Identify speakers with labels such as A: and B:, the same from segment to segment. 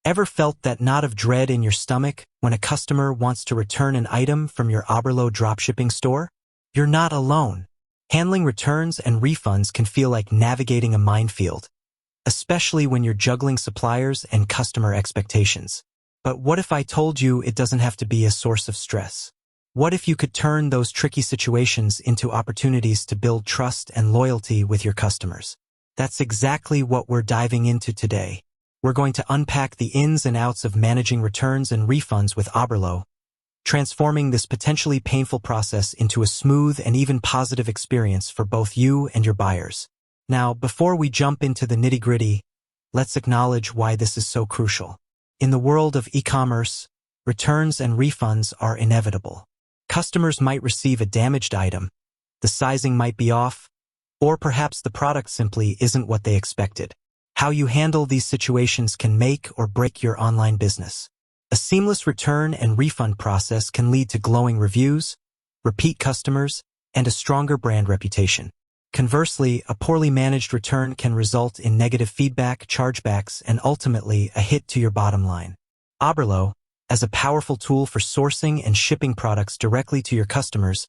A: Ever felt that knot of dread in your stomach when a customer wants to return an item from your Oberlo dropshipping store? You're not alone. Handling returns and refunds can feel like navigating a minefield, especially when you're juggling suppliers and customer expectations. But what if I told you it doesn't have to be a source of stress? What if you could turn those tricky situations into opportunities to build trust and loyalty with your customers? That's exactly what we're diving into today. We're going to unpack the ins and outs of managing returns and refunds with Oberlo, transforming this potentially painful process into a smooth and even positive experience for both you and your buyers. Now, before we jump into the nitty-gritty, let's acknowledge why this is so crucial. In the world of e-commerce, returns and refunds are inevitable. Customers might receive a damaged item, the sizing might be off, or perhaps the product simply isn't what they expected. How you handle these situations can make or break your online business. A seamless return and refund process can lead to glowing reviews, repeat customers, and a stronger brand reputation. Conversely, a poorly managed return can result in negative feedback, chargebacks, and ultimately a hit to your bottom line. Oberlo, as a powerful tool for sourcing and shipping products directly to your customers,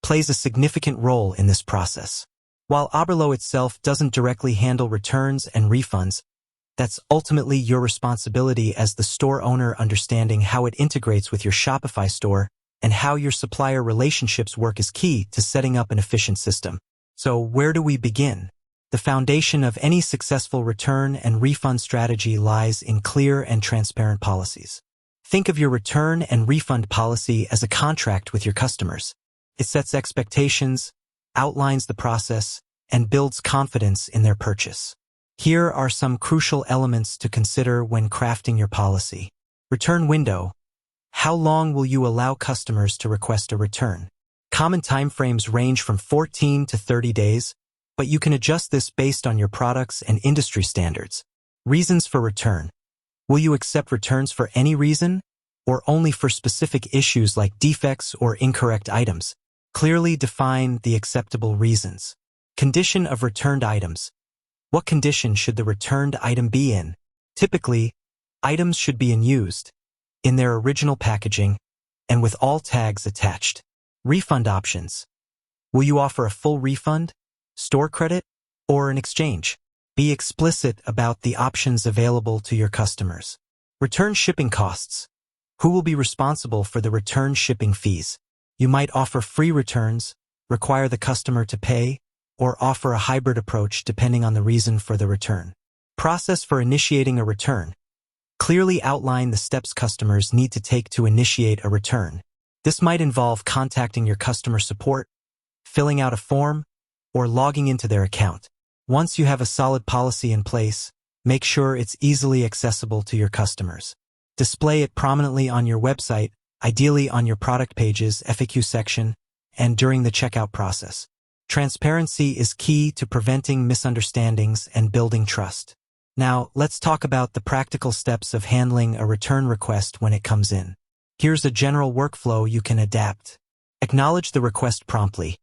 A: plays a significant role in this process. While Oberlo itself doesn't directly handle returns and refunds, that's ultimately your responsibility as the store owner, understanding how it integrates with your Shopify store and how your supplier relationships work is key to setting up an efficient system. So where do we begin? The foundation of any successful return and refund strategy lies in clear and transparent policies. Think of your return and refund policy as a contract with your customers. It sets expectations, outlines the process, and builds confidence in their purchase. Here are some crucial elements to consider when crafting your policy. Return window. How long will you allow customers to request a return? Common timeframes range from 14 to 30 days, but you can adjust this based on your products and industry standards. Reasons for return. Will you accept returns for any reason, or only for specific issues like defects or incorrect items? Clearly define the acceptable reasons. Condition of returned items. What condition should the returned item be in? Typically, items should be unused, in their original packaging, and with all tags attached. Refund options. Will you offer a full refund, store credit, or an exchange? Be explicit about the options available to your customers. Return shipping costs. Who will be responsible for the return shipping fees? You might offer free returns, require the customer to pay, or offer a hybrid approach depending on the reason for the return. Process for initiating a return. Clearly outline the steps customers need to take to initiate a return. This might involve contacting your customer support, filling out a form, or logging into their account. Once you have a solid policy in place, make sure it's easily accessible to your customers. Display it prominently on your website, ideally on your product pages, FAQ section, and during the checkout process. Transparency is key to preventing misunderstandings and building trust. Now, let's talk about the practical steps of handling a return request when it comes in. Here's a general workflow you can adapt. Acknowledge the request promptly.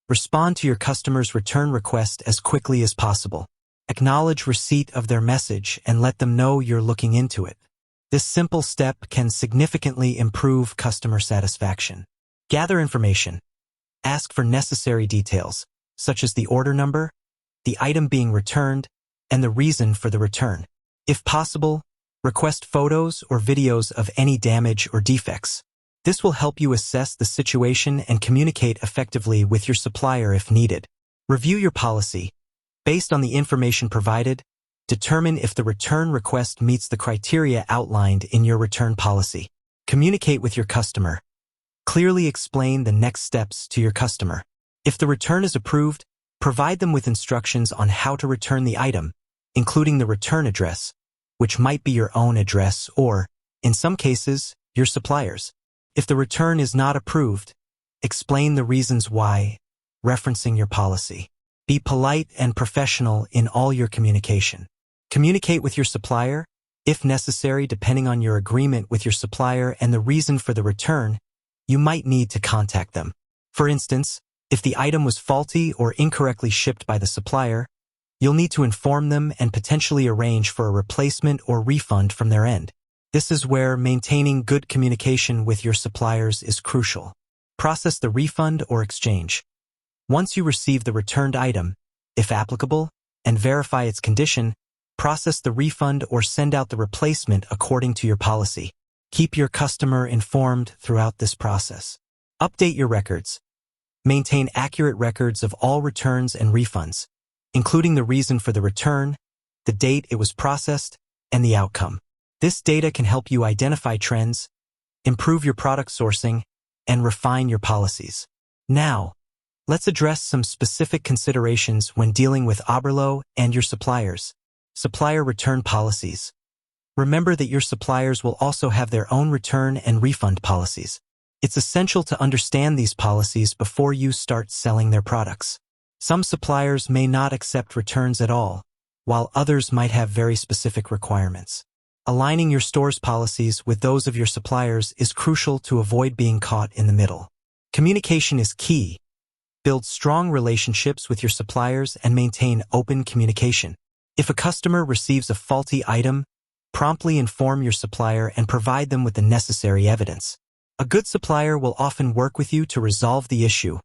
A: Respond to your customer's return request as quickly as possible. Acknowledge receipt of their message and let them know you're looking into it. This simple step can significantly improve customer satisfaction. Gather information. Ask for necessary details, such as the order number, the item being returned, and the reason for the return. If possible, request photos or videos of any damage or defects. This will help you assess the situation and communicate effectively with your supplier if needed. Review your policy. Based on the information provided, determine if the return request meets the criteria outlined in your return policy. Communicate with your customer. Clearly explain the next steps to your customer. If the return is approved, provide them with instructions on how to return the item, including the return address, which might be your own address or, in some cases, your supplier's. If the return is not approved, explain the reasons why, referencing your policy. Be polite and professional in all your communication. Communicate with your supplier, if necessary, depending on your agreement with your supplier and the reason for the return. You might need to contact them. For instance, if the item was faulty or incorrectly shipped by the supplier, You'll need to inform them and potentially arrange for a replacement or refund from their end. This is where maintaining good communication with your suppliers is crucial. Process the refund or exchange. Once you receive the returned item, if applicable, and verify its condition, process the refund or send out the replacement according to your policy. Keep your customer informed throughout this process. Update your records. Maintain accurate records of all returns and refunds, including the reason for the return, the date it was processed, and the outcome. This data can help you identify trends, improve your product sourcing, and refine your policies. Now, let's address some specific considerations when dealing with Oberlo and your suppliers. Supplier return policies. Remember that your suppliers will also have their own return and refund policies. It's essential to understand these policies before you start selling their products. Some suppliers may not accept returns at all, while others might have very specific requirements. Aligning your store's policies with those of your suppliers is crucial to avoid being caught in the middle. Communication is key. Build strong relationships with your suppliers and maintain open communication. If a customer receives a faulty item, promptly inform your supplier and provide them with the necessary evidence. A good supplier will often work with you to resolve the issue,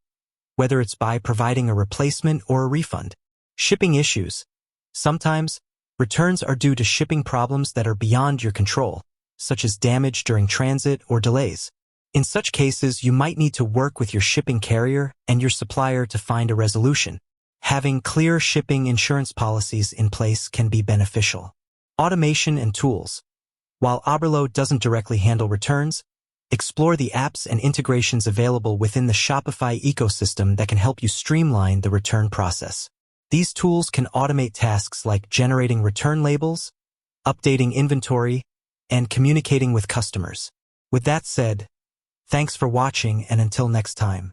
A: whether it's by providing a replacement or a refund. Shipping issues. Sometimes, returns are due to shipping problems that are beyond your control, such as damage during transit or delays. In such cases, you might need to work with your shipping carrier and your supplier to find a resolution. Having clear shipping insurance policies in place can be beneficial. Automation and tools. While Oberlo doesn't directly handle returns, explore the apps and integrations available within the Shopify ecosystem that can help you streamline the return process. These tools can automate tasks like generating return labels, updating inventory, and communicating with customers. With that said, thanks for watching, and until next time.